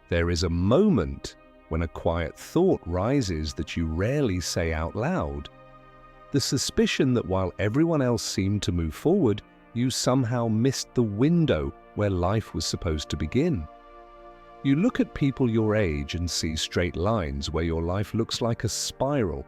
There is a moment when a quiet thought rises that you rarely say out loud. The suspicion that while everyone else seemed to move forward, you somehow missed the window where life was supposed to begin. You look at people your age and see straight lines where your life looks like a spiral.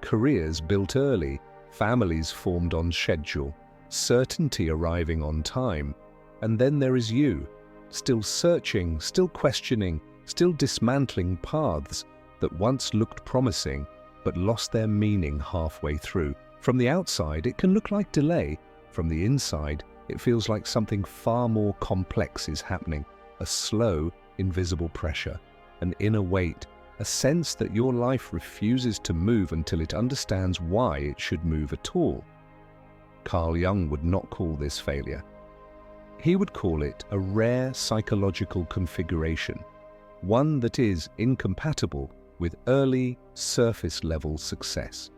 Careers built early, families formed on schedule, certainty arriving on time. And then there is you, still searching, still questioning, still dismantling paths that once looked promising but lost their meaning halfway through. From the outside, it can look like delay. From the inside, it feels like something far more complex is happening. A slow, invisible pressure, an inner weight, a sense that your life refuses to move until it understands why it should move at all. Carl Jung would not call this failure. He would call it a rare psychological configuration, one that is incompatible with early, surface-level success.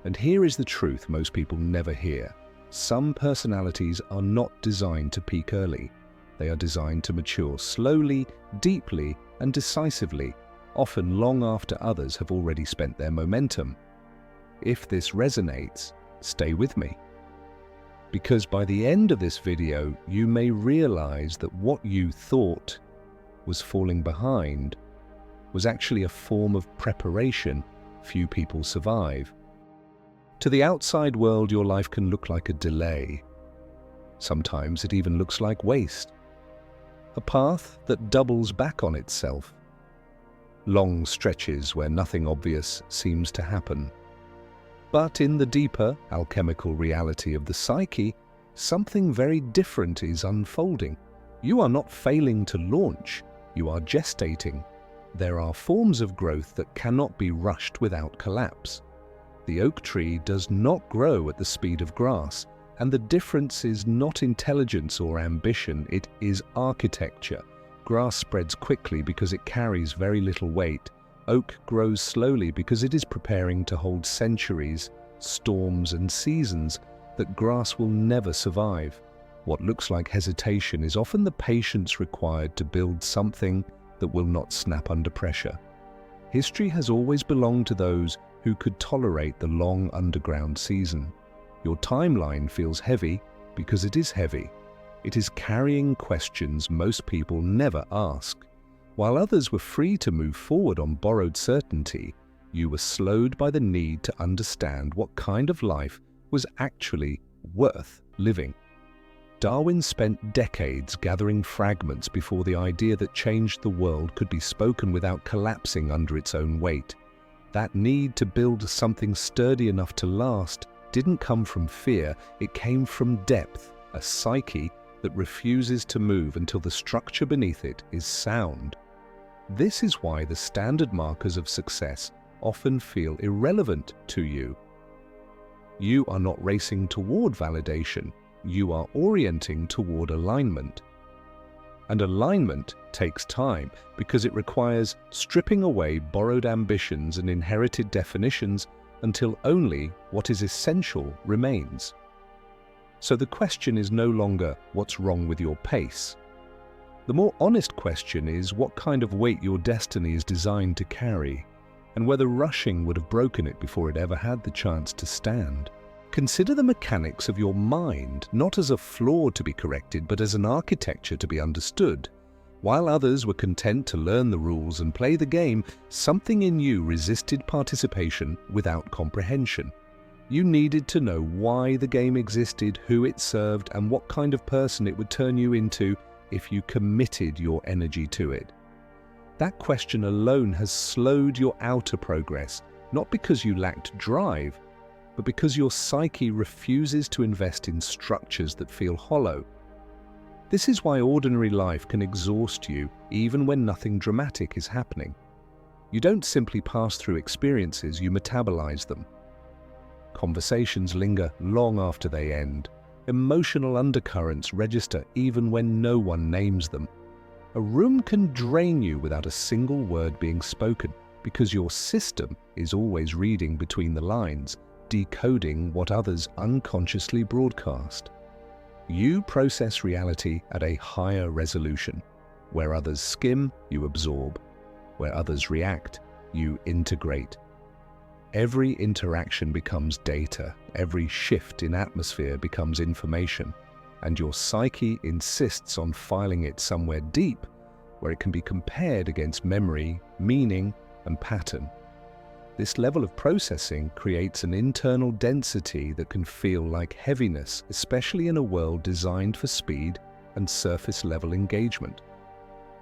And here is the truth most people never hear. Some personalities are not designed to peak early. They are designed to mature slowly, deeply, and decisively, often long after others have already spent their momentum. If this resonates, stay with me. Because by the end of this video, you may realize that what you thought was falling behind was actually a form of preparation few people survive. To the outside world, your life can look like a delay. Sometimes it even looks like waste. A path that doubles back on itself. Long stretches where nothing obvious seems to happen. But in the deeper, alchemical reality of the psyche, something very different is unfolding. You are not failing to launch, you are gestating. There are forms of growth that cannot be rushed without collapse. The oak tree does not grow at the speed of grass, and the difference is not intelligence or ambition, it is architecture. Grass spreads quickly because it carries very little weight. Oak grows slowly because it is preparing to hold centuries, storms and seasons that grass will never survive. What looks like hesitation is often the patience required to build something that will not snap under pressure. History has always belonged to those who could tolerate the long underground season. Your timeline feels heavy because it is heavy. It is carrying questions most people never ask. While others were free to move forward on borrowed certainty, you were slowed by the need to understand what kind of life was actually worth living. Darwin spent decades gathering fragments before the idea that changed the world could be spoken without collapsing under its own weight. That need to build something sturdy enough to last didn't come from fear, it came from depth, a psyche that refuses to move until the structure beneath it is sound. This is why the standard markers of success often feel irrelevant to you. You are not racing toward validation, you are orienting toward alignment. And alignment takes time because it requires stripping away borrowed ambitions and inherited definitions until only what is essential remains. So the question is no longer what's wrong with your pace. The more honest question is what kind of weight your destiny is designed to carry, and whether rushing would have broken it before it ever had the chance to stand. Consider the mechanics of your mind not as a flaw to be corrected, but as an architecture to be understood. While others were content to learn the rules and play the game, something in you resisted participation without comprehension. You needed to know why the game existed, who it served, and what kind of person it would turn you into if you committed your energy to it. That question alone has slowed your outer progress, not because you lacked drive, but because your psyche refuses to invest in structures that feel hollow. This is why ordinary life can exhaust you even when nothing dramatic is happening. You don't simply pass through experiences, you metabolize them. Conversations linger long after they end. Emotional undercurrents register even when no one names them. A room can drain you without a single word being spoken because your system is always reading between the lines, decoding what others unconsciously broadcast. You process reality at a higher resolution. Where others skim, you absorb. Where others react, you integrate. Every interaction becomes data, every shift in atmosphere becomes information, and your psyche insists on filing it somewhere deep where it can be compared against memory, meaning, and pattern. This level of processing creates an internal density that can feel like heaviness, especially in a world designed for speed and surface-level engagement.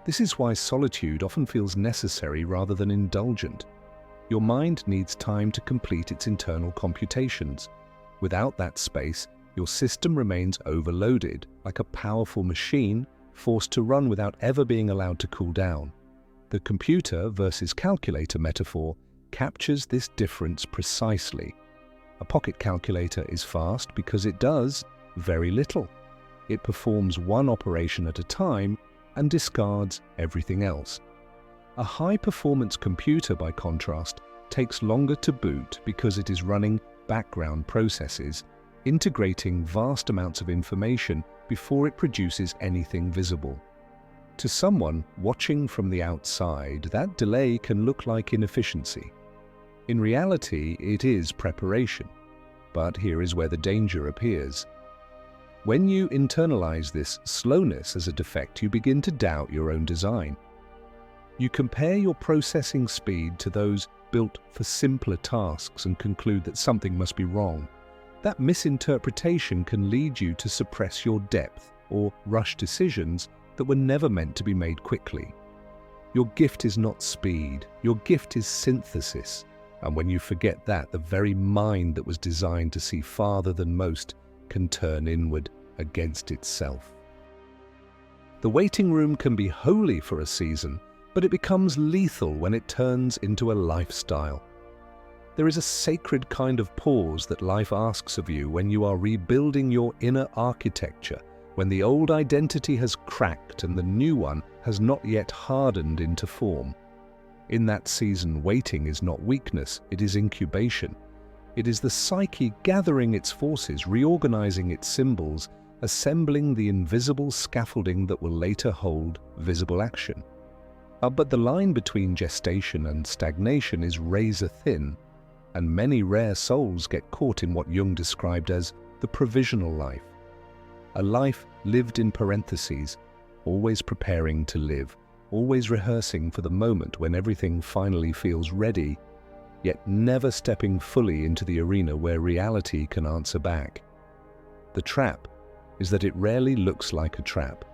This is why solitude often feels necessary rather than indulgent. Your mind needs time to complete its internal computations. Without that space, your system remains overloaded, like a powerful machine forced to run without ever being allowed to cool down. The computer versus calculator metaphor captures this difference precisely. A pocket calculator is fast because it does very little. It performs one operation at a time and discards everything else. A high-performance computer, by contrast, takes longer to boot because it is running background processes, integrating vast amounts of information before it produces anything visible. To someone watching from the outside, that delay can look like inefficiency. In reality, it is preparation. But here is where the danger appears. When you internalize this slowness as a defect, you begin to doubt your own design. You compare your processing speed to those built for simpler tasks and conclude that something must be wrong. That misinterpretation can lead you to suppress your depth or rush decisions that were never meant to be made quickly. Your gift is not speed, your gift is synthesis. And when you forget that, the very mind that was designed to see farther than most can turn inward against itself. The waiting room can be holy for a season, but it becomes lethal when it turns into a lifestyle. There is a sacred kind of pause that life asks of you when you are rebuilding your inner architecture, when the old identity has cracked and the new one has not yet hardened into form. In that season, waiting is not weakness, it is incubation. It is the psyche gathering its forces, reorganizing its symbols, assembling the invisible scaffolding that will later hold visible action. But the line between gestation and stagnation is razor thin, and many rare souls get caught in what Jung described as the provisional life. A life lived in parentheses, always preparing to live, always rehearsing for the moment when everything finally feels ready, yet never stepping fully into the arena where reality can answer back. The trap is that it rarely looks like a trap.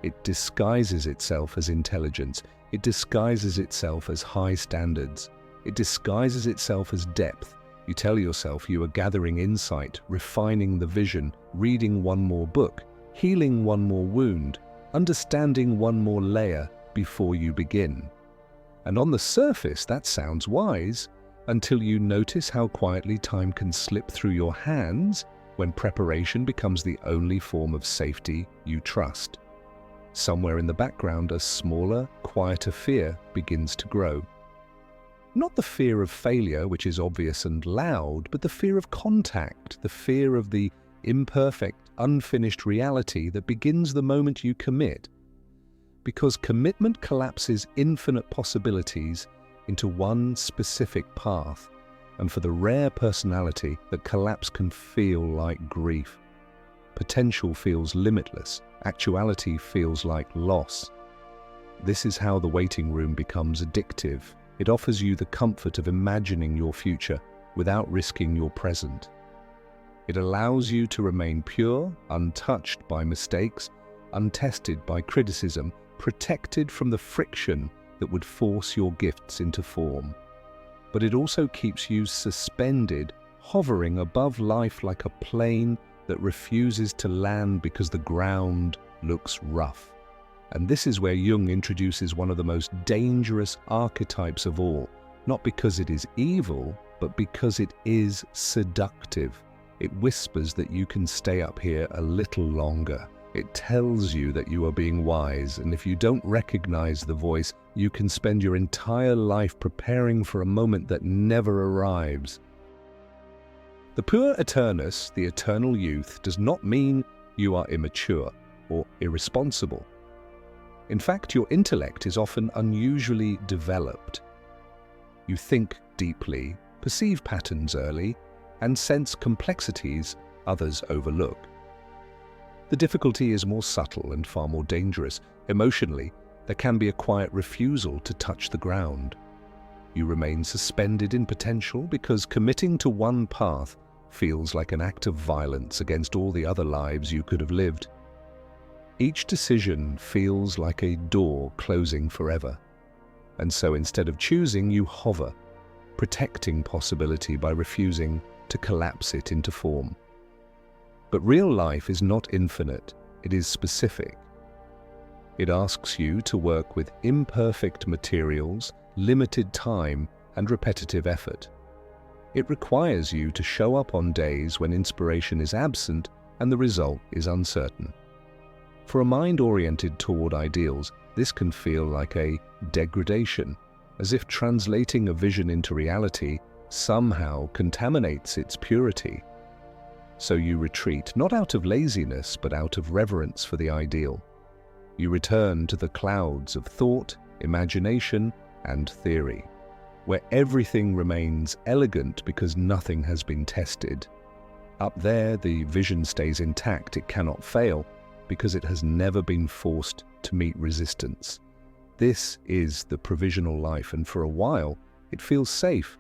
It disguises itself as intelligence. It disguises itself as high standards. It disguises itself as depth. You tell yourself you are gathering insight, refining the vision, reading one more book, healing one more wound, understanding one more layer before you begin. And on the surface, that sounds wise, until you notice how quietly time can slip through your hands when preparation becomes the only form of safety you trust. Somewhere in the background, a smaller, quieter fear begins to grow. Not the fear of failure, which is obvious and loud, but the fear of contact, the fear of the imperfect, unfinished reality that begins the moment you commit. Because commitment collapses infinite possibilities into one specific path, and for the rare personality, that collapse can feel like grief. Potential feels limitless, actuality feels like loss. This is how the waiting room becomes addictive. It offers you the comfort of imagining your future without risking your present. It allows you to remain pure, untouched by mistakes, untested by criticism, protected from the friction that would force your gifts into form. But it also keeps you suspended, hovering above life like a plane that refuses to land because the ground looks rough. And this is where Jung introduces one of the most dangerous archetypes of all, not because it is evil, but because it is seductive. It whispers that you can stay up here a little longer. It tells you that you are being wise, and if you don't recognize the voice, you can spend your entire life preparing for a moment that never arrives. The Puer Aeternus, the eternal youth, does not mean you are immature or irresponsible. In fact, your intellect is often unusually developed. You think deeply, perceive patterns early, and sense complexities others overlook. The difficulty is more subtle and far more dangerous. Emotionally, there can be a quiet refusal to touch the ground. You remain suspended in potential because committing to one path feels like an act of violence against all the other lives you could have lived. Each decision feels like a door closing forever. And so instead of choosing, you hover, protecting possibility by refusing to collapse it into form. But real life is not infinite, it is specific. It asks you to work with imperfect materials, limited time, and repetitive effort. It requires you to show up on days when inspiration is absent and the result is uncertain. For a mind oriented toward ideals, this can feel like a degradation, as if translating a vision into reality somehow contaminates its purity. So you retreat, not out of laziness, but out of reverence for the ideal. You return to the clouds of thought, imagination, and theory, where everything remains elegant because nothing has been tested. Up there, the vision stays intact, it cannot fail, because it has never been forced to meet resistance. This is the provisional life, and for a while, it feels safe.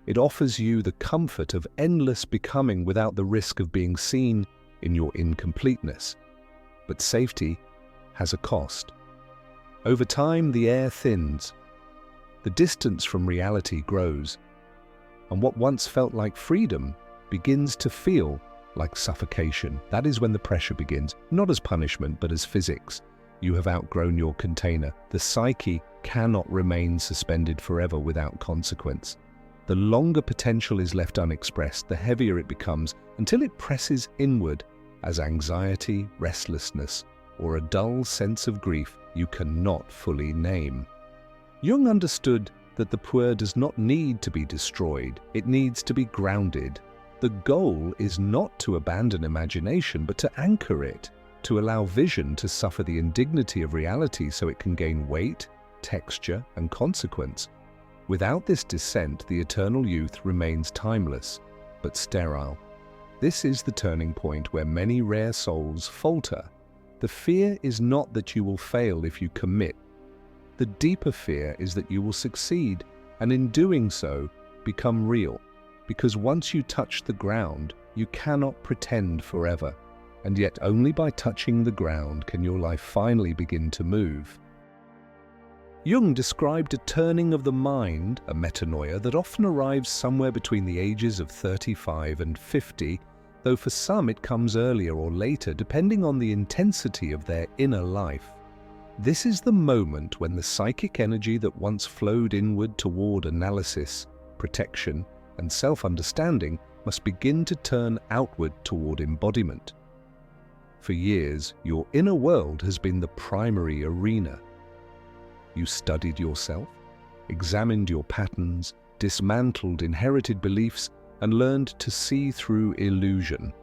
It offers you the comfort of endless becoming without the risk of being seen in your incompleteness. But safety has a cost. Over time, the air thins. The distance from reality grows, and what once felt like freedom begins to feel like suffocation. That is when the pressure begins, not as punishment, but as physics. You have outgrown your container. The psyche cannot remain suspended forever without consequence. The longer potential is left unexpressed, the heavier it becomes, until it presses inward as anxiety, restlessness, or a dull sense of grief you cannot fully name. Jung understood that the puer does not need to be destroyed, it needs to be grounded. The goal is not to abandon imagination, but to anchor it, to allow vision to suffer the indignity of reality so it can gain weight, texture, and consequence. Without this descent, the eternal youth remains timeless, but sterile. This is the turning point where many rare souls falter. The fear is not that you will fail if you commit. The deeper fear is that you will succeed, and in doing so, become real. Because once you touch the ground, you cannot pretend forever, and yet only by touching the ground can your life finally begin to move. Jung described a turning of the mind, a metanoia, that often arrives somewhere between the ages of 35 and 50, though for some it comes earlier or later, depending on the intensity of their inner life. This is the moment when the psychic energy that once flowed inward toward analysis, protection, and self-understanding must begin to turn outward toward embodiment. For years, your inner world has been the primary arena. You studied yourself, examined your patterns, dismantled inherited beliefs, and learned to see through illusion.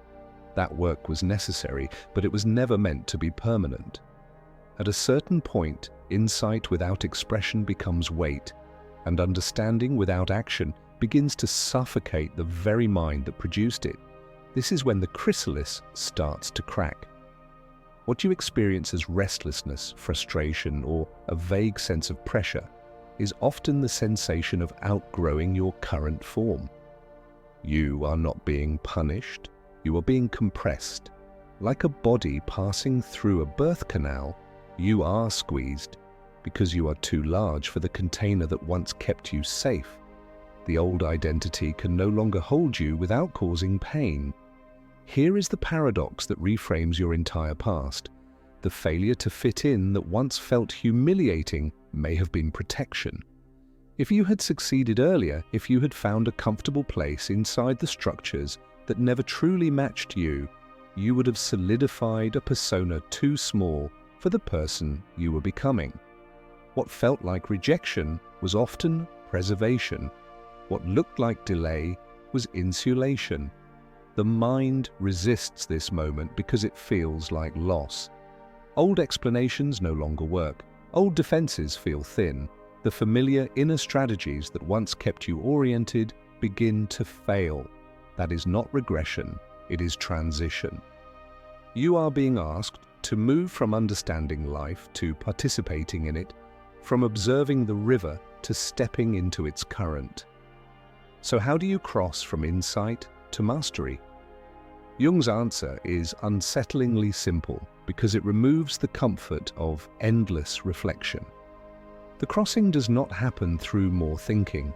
That work was necessary, but it was never meant to be permanent. At a certain point, insight without expression becomes weight, and understanding without action begins to suffocate the very mind that produced it. This is when the chrysalis starts to crack. What you experience as restlessness, frustration, or a vague sense of pressure is often the sensation of outgrowing your current form. You are not being punished, you are being compressed. Like a body passing through a birth canal, you are squeezed because you are too large for the container that once kept you safe. The old identity can no longer hold you without causing pain. Here is the paradox that reframes your entire past. The failure to fit in that once felt humiliating may have been protection. If you had succeeded earlier, if you had found a comfortable place inside the structures that never truly matched you, you would have solidified a persona too small for the person you were becoming. What felt like rejection was often preservation. What looked like delay was insulation. The mind resists this moment because it feels like loss. Old explanations no longer work. Old defenses feel thin. The familiar inner strategies that once kept you oriented begin to fail. That is not regression, it is transition. You are being asked to move from understanding life to participating in it, from observing the river to stepping into its current. So how do you cross from insight to mastery? Jung's answer is unsettlingly simple because it removes the comfort of endless reflection. The crossing does not happen through more thinking.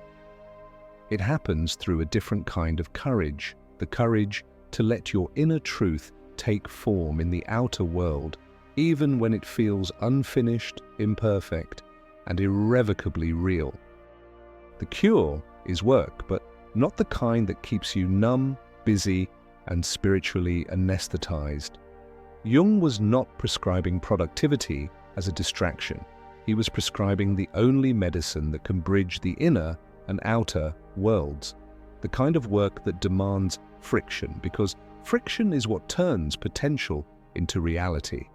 It happens through a different kind of courage, the courage to let your inner truth take form in the outer world, even when it feels unfinished, imperfect, and irrevocably real. The cure is work, but not the kind that keeps you numb, busy, and spiritually anesthetized. Jung was not prescribing productivity as a distraction. He was prescribing the only medicine that can bridge the inner and outer worlds, the kind of work that demands friction, because friction is what turns potential into reality.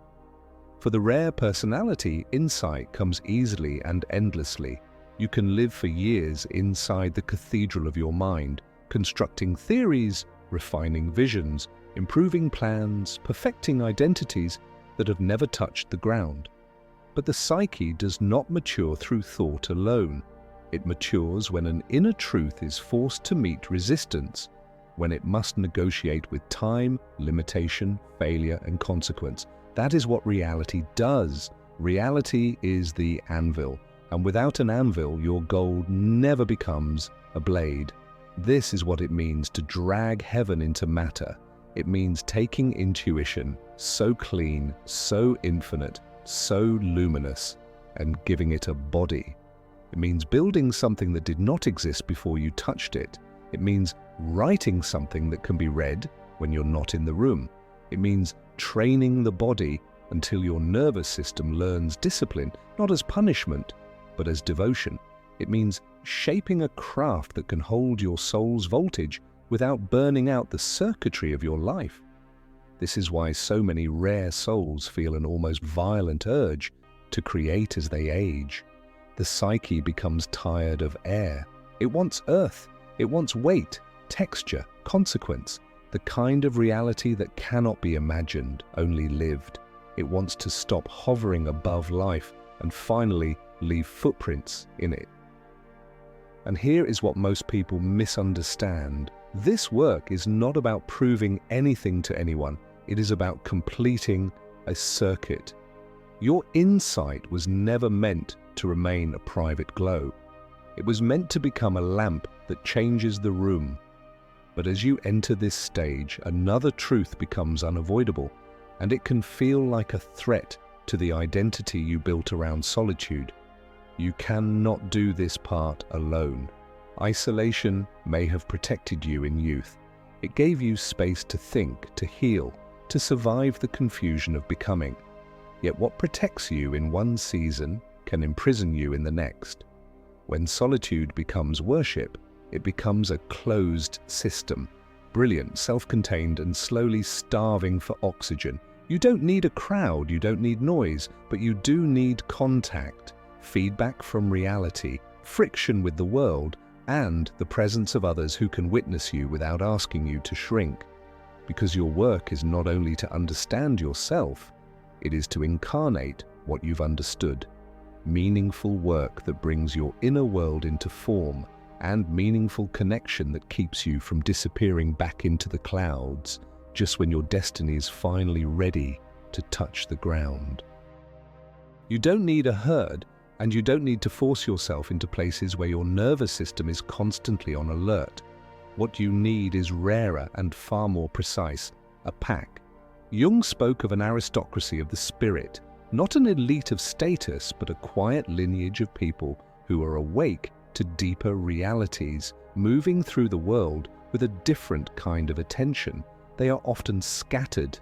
For the rare personality, insight comes easily and endlessly. You can live for years inside the cathedral of your mind, constructing theories, refining visions, improving plans, perfecting identities that have never touched the ground. But the psyche does not mature through thought alone. It matures when an inner truth is forced to meet resistance, when it must negotiate with time, limitation, failure, and consequence. That is what reality does. Reality is the anvil, and without an anvil, your gold never becomes a blade. This is what it means to drag heaven into matter. It means taking intuition, so clean, so infinite, so luminous, and giving it a body. It means building something that did not exist before you touched it. It means writing something that can be read when you're not in the room. It means training the body until your nervous system learns discipline, not as punishment, but as devotion. It means shaping a craft that can hold your soul's voltage without burning out the circuitry of your life. This is why so many rare souls feel an almost violent urge to create as they age. The psyche becomes tired of air. It wants earth. It wants weight, texture, consequence, the kind of reality that cannot be imagined, only lived. It wants to stop hovering above life and finally leave footprints in it. And here is what most people misunderstand. This work is not about proving anything to anyone. It is about completing a circuit. Your insight was never meant to remain a private glow. It was meant to become a lamp that changes the room. But as you enter this stage, another truth becomes unavoidable, and it can feel like a threat to the identity you built around solitude. You cannot do this part alone. Isolation may have protected you in youth. It gave you space to think, to heal, to survive the confusion of becoming. Yet what protects you in one season can imprison you in the next. When solitude becomes worship, it becomes a closed system, brilliant, self-contained, and slowly starving for oxygen. You don't need a crowd, you don't need noise, but you do need contact, feedback from reality, friction with the world, and the presence of others who can witness you without asking you to shrink. Because your work is not only to understand yourself, it is to incarnate what you've understood. Meaningful work that brings your inner world into form, and meaningful connection that keeps you from disappearing back into the clouds just when your destiny is finally ready to touch the ground. You don't need a herd, and you don't need to force yourself into places where your nervous system is constantly on alert. What you need is rarer and far more precise, a pack. Jung spoke of an aristocracy of the spirit, not an elite of status, but a quiet lineage of people who are awake to deeper realities, moving through the world with a different kind of attention. They are often scattered.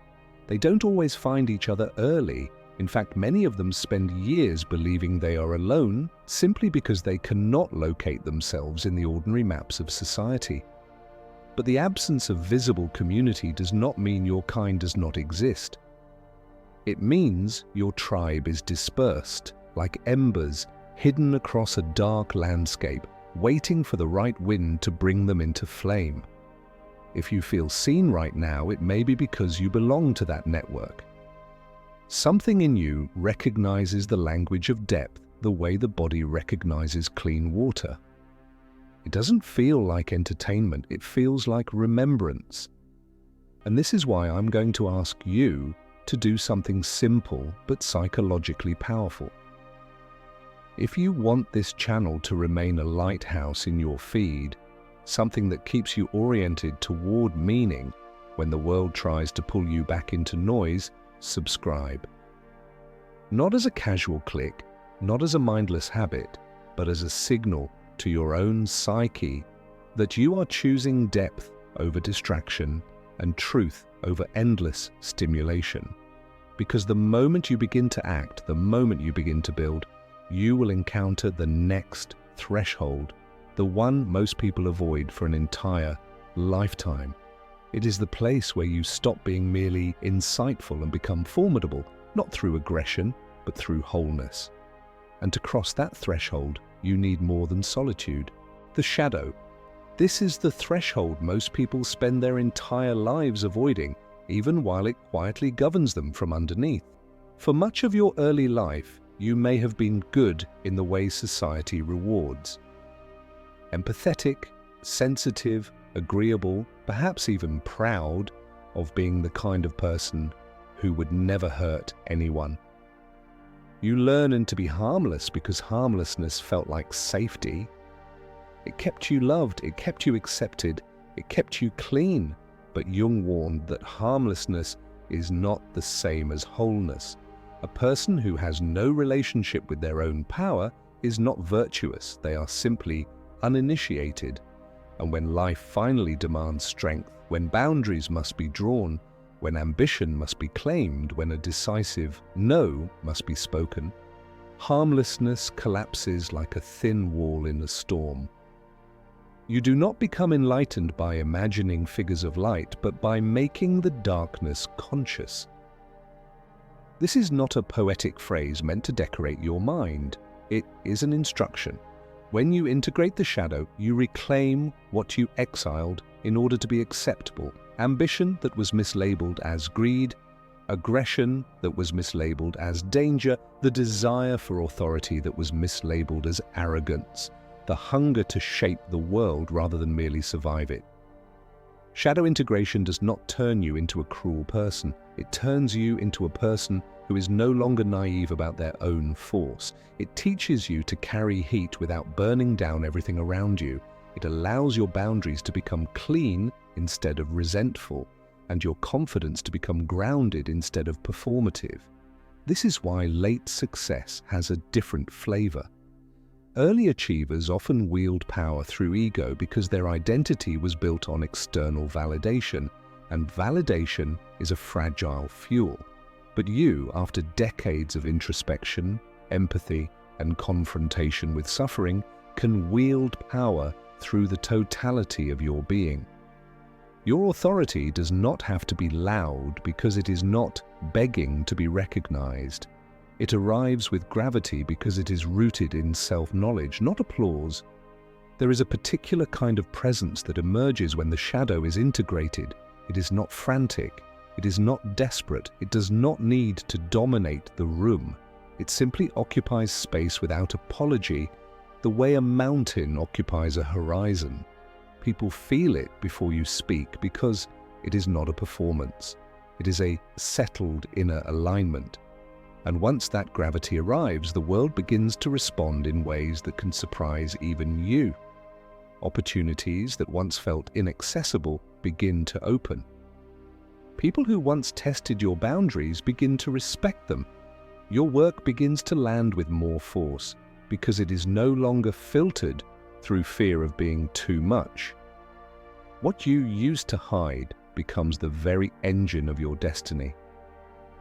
They don't always find each other early. In fact, many of them spend years believing they are alone simply because they cannot locate themselves in the ordinary maps of society. But the absence of visible community does not mean your kind does not exist. It means your tribe is dispersed, like embers hidden across a dark landscape, waiting for the right wind to bring them into flame. If you feel seen right now, it may be because you belong to that network. Something in you recognizes the language of depth the way the body recognizes clean water. It doesn't feel like entertainment, it feels like remembrance. And this is why I'm going to ask you to do something simple but psychologically powerful. If you want this channel to remain a lighthouse in your feed, something that keeps you oriented toward meaning when the world tries to pull you back into noise, subscribe. Not as a casual click, not as a mindless habit, but as a signal to your own psyche that you are choosing depth over distraction and truth over endless stimulation. Because the moment you begin to act, the moment you begin to build, you will encounter the next threshold, the one most people avoid for an entire lifetime. It is the place where you stop being merely insightful and become formidable, not through aggression, but through wholeness. And to cross that threshold, you need more than solitude. The shadow. This is the threshold most people spend their entire lives avoiding, even while it quietly governs them from underneath. For much of your early life, you may have been good in the way society rewards. Empathetic, sensitive, agreeable, perhaps even proud of being the kind of person who would never hurt anyone. You learn to be harmless because harmlessness felt like safety. It kept you loved, it kept you accepted, it kept you clean. But Jung warned that harmlessness is not the same as wholeness. A person who has no relationship with their own power is not virtuous, they are simply uninitiated. And when life finally demands strength, when boundaries must be drawn, when ambition must be claimed, when a decisive no must be spoken, harmlessness collapses like a thin wall in a storm. You do not become enlightened by imagining figures of light, but by making the darkness conscious. This is not a poetic phrase meant to decorate your mind. It is an instruction. When you integrate the shadow, you reclaim what you exiled in order to be acceptable. Ambition that was mislabeled as greed, aggression that was mislabeled as danger, the desire for authority that was mislabeled as arrogance, the hunger to shape the world rather than merely survive it. Shadow integration does not turn you into a cruel person. It turns you into a person who is no longer naive about their own force. It teaches you to carry heat without burning down everything around you. It allows your boundaries to become clean instead of resentful, and your confidence to become grounded instead of performative. This is why late success has a different flavor. Early achievers often wield power through ego because their identity was built on external validation, and validation is a fragile fuel. But you, after decades of introspection, empathy, and confrontation with suffering, can wield power through the totality of your being. Your authority does not have to be loud because it is not begging to be recognized. It arrives with gravity because it is rooted in self-knowledge, not applause. There is a particular kind of presence that emerges when the shadow is integrated. It is not frantic. It is not desperate. It does not need to dominate the room. It simply occupies space without apology, the way a mountain occupies a horizon. People feel it before you speak because it is not a performance. It is a settled inner alignment. And once that gravity arrives, the world begins to respond in ways that can surprise even you. Opportunities that once felt inaccessible begin to open. People who once tested your boundaries begin to respect them. Your work begins to land with more force because it is no longer filtered through fear of being too much. What you used to hide becomes the very engine of your destiny.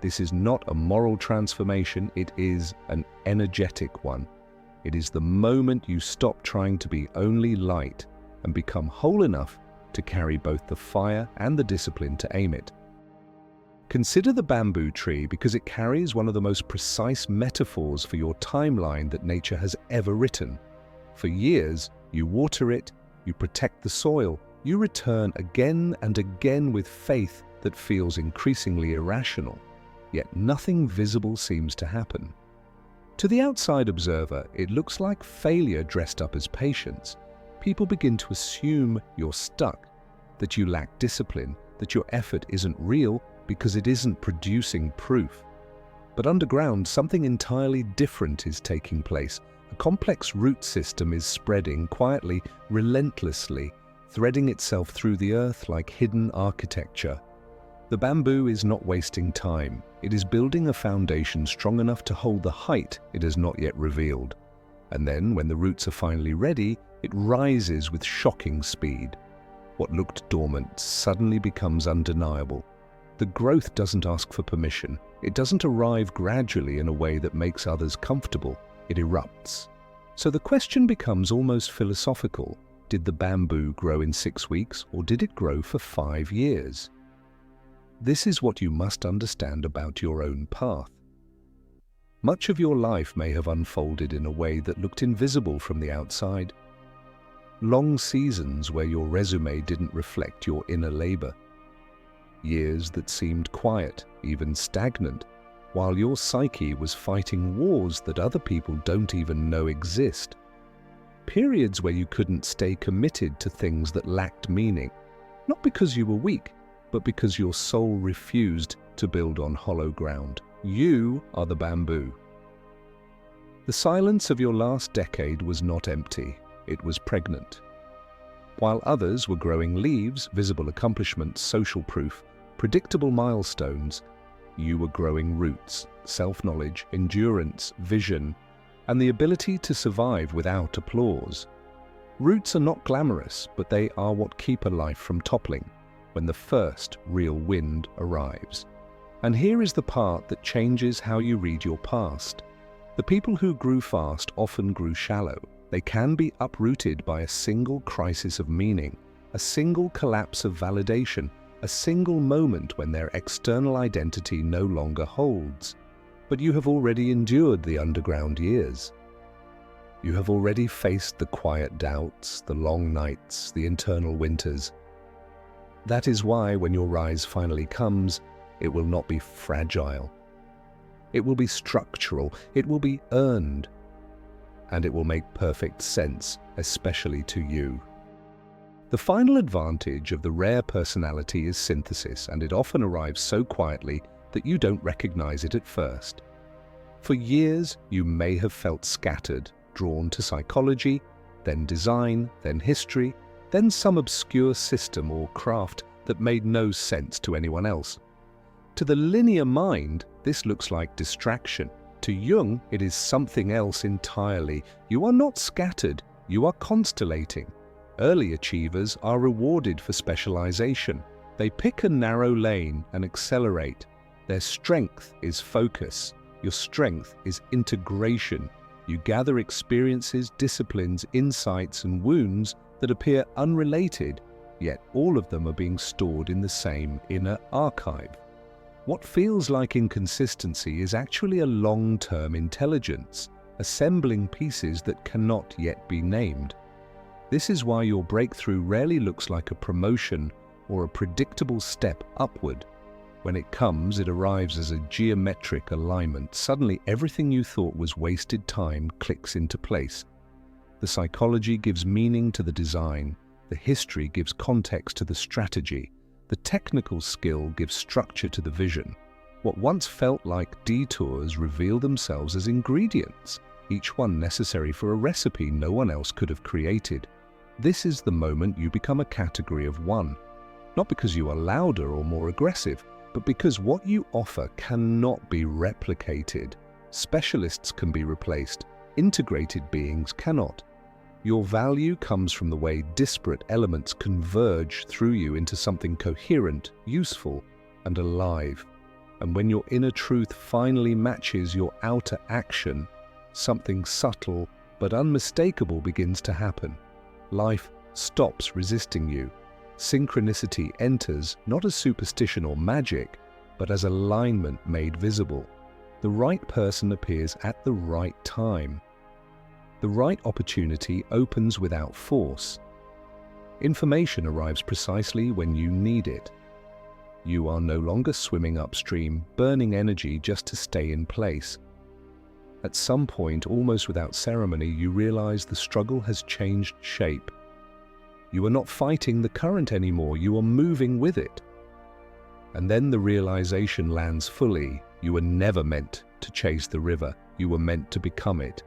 This is not a moral transformation, it is an energetic one. It is the moment you stop trying to be only light and become whole enough to carry both the fire and the discipline to aim it. Consider the bamboo tree because it carries one of the most precise metaphors for your timeline that nature has ever written. For years, you water it, you protect the soil, you return again and again with faith that feels increasingly irrational, yet nothing visible seems to happen. To the outside observer, it looks like failure dressed up as patience. People begin to assume you're stuck, that you lack discipline, that your effort isn't real because it isn't producing proof. But underground, something entirely different is taking place. A complex root system is spreading quietly, relentlessly, threading itself through the earth like hidden architecture. The bamboo is not wasting time. It is building a foundation strong enough to hold the height it has not yet revealed. And then, when the roots are finally ready, it rises with shocking speed. What looked dormant suddenly becomes undeniable. The growth doesn't ask for permission. It doesn't arrive gradually in a way that makes others comfortable. It erupts. So the question becomes almost philosophical. Did the bamboo grow in 6 weeks, or did it grow for 5 years? This is what you must understand about your own path. Much of your life may have unfolded in a way that looked invisible from the outside. Long seasons where your resume didn't reflect your inner labor. Years that seemed quiet, even stagnant, while your psyche was fighting wars that other people don't even know exist. Periods where you couldn't stay committed to things that lacked meaning, not because you were weak, but because your soul refused to build on hollow ground. You are the bamboo. The silence of your last decade was not empty, it was pregnant. While others were growing leaves, visible accomplishments, social proof, predictable milestones, you were growing roots, self-knowledge, endurance, vision, and the ability to survive without applause. Roots are not glamorous, but they are what keep a life from toppling when the first real wind arrives. And here is the part that changes how you read your past. The people who grew fast often grew shallow. They can be uprooted by a single crisis of meaning, a single collapse of validation, a single moment when their external identity no longer holds. But you have already endured the underground years. You have already faced the quiet doubts, the long nights, the internal winters. That is why when your rise finally comes, it will not be fragile. It will be structural, it will be earned, and it will make perfect sense, especially to you. The final advantage of the rare personality is synthesis, and it often arrives so quietly that you don't recognize it at first. For years, you may have felt scattered, drawn to psychology, then design, then history, then some obscure system or craft that made no sense to anyone else. To the linear mind, this looks like distraction. To Jung, it is something else entirely. You are not scattered, you are constellating. Early achievers are rewarded for specialization. They pick a narrow lane and accelerate. Their strength is focus. Your strength is integration. You gather experiences, disciplines, insights, and wounds that appear unrelated, yet all of them are being stored in the same inner archive. What feels like inconsistency is actually a long-term intelligence, assembling pieces that cannot yet be named. This is why your breakthrough rarely looks like a promotion or a predictable step upward. When it comes, it arrives as a geometric alignment. Suddenly, everything you thought was wasted time clicks into place. The psychology gives meaning to the design, the history gives context to the strategy, the technical skill gives structure to the vision. What once felt like detours reveal themselves as ingredients, each one necessary for a recipe no one else could have created. This is the moment you become a category of one, not because you are louder or more aggressive, but because what you offer cannot be replicated. Specialists can be replaced, integrated beings cannot. Your value comes from the way disparate elements converge through you into something coherent, useful, and alive. And when your inner truth finally matches your outer action, something subtle but unmistakable begins to happen. Life stops resisting you. Synchronicity enters not as superstition or magic, but as alignment made visible. The right person appears at the right time. The right opportunity opens without force. Information arrives precisely when you need it. You are no longer swimming upstream, burning energy just to stay in place. At some point, almost without ceremony, you realize the struggle has changed shape. You are not fighting the current anymore, you are moving with it. And then the realization lands fully. You were never meant to chase the river, you were meant to become it.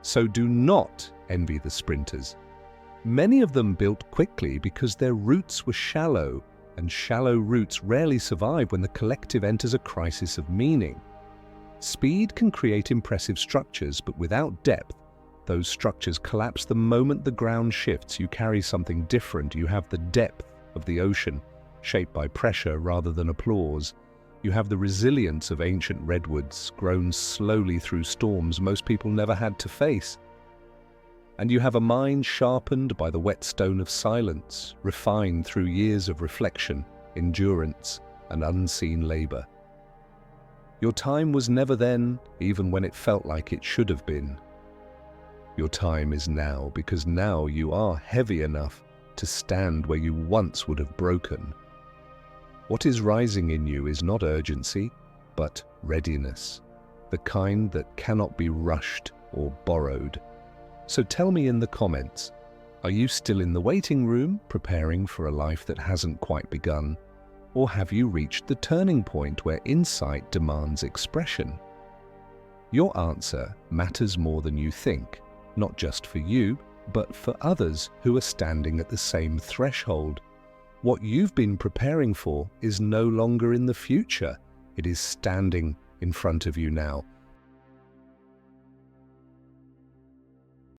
So do not envy the sprinters. Many of them built quickly because their roots were shallow, and shallow roots rarely survive when the collective enters a crisis of meaning. Speed can create impressive structures, but without depth, those structures collapse the moment the ground shifts. You carry something different. You have the depth of the ocean, shaped by pressure rather than applause. You have the resilience of ancient redwoods, grown slowly through storms most people never had to face. And you have a mind sharpened by the whetstone of silence, refined through years of reflection, endurance, and unseen labor. Your time was never then, even when it felt like it should have been. Your time is now, because now you are heavy enough to stand where you once would have broken. What is rising in you is not urgency, but readiness, the kind that cannot be rushed or borrowed. So tell me in the comments, are you still in the waiting room, preparing for a life that hasn't quite begun? Or have you reached the turning point where insight demands expression? Your answer matters more than you think, not just for you, but for others who are standing at the same threshold. What you've been preparing for is no longer in the future. It is standing in front of you now.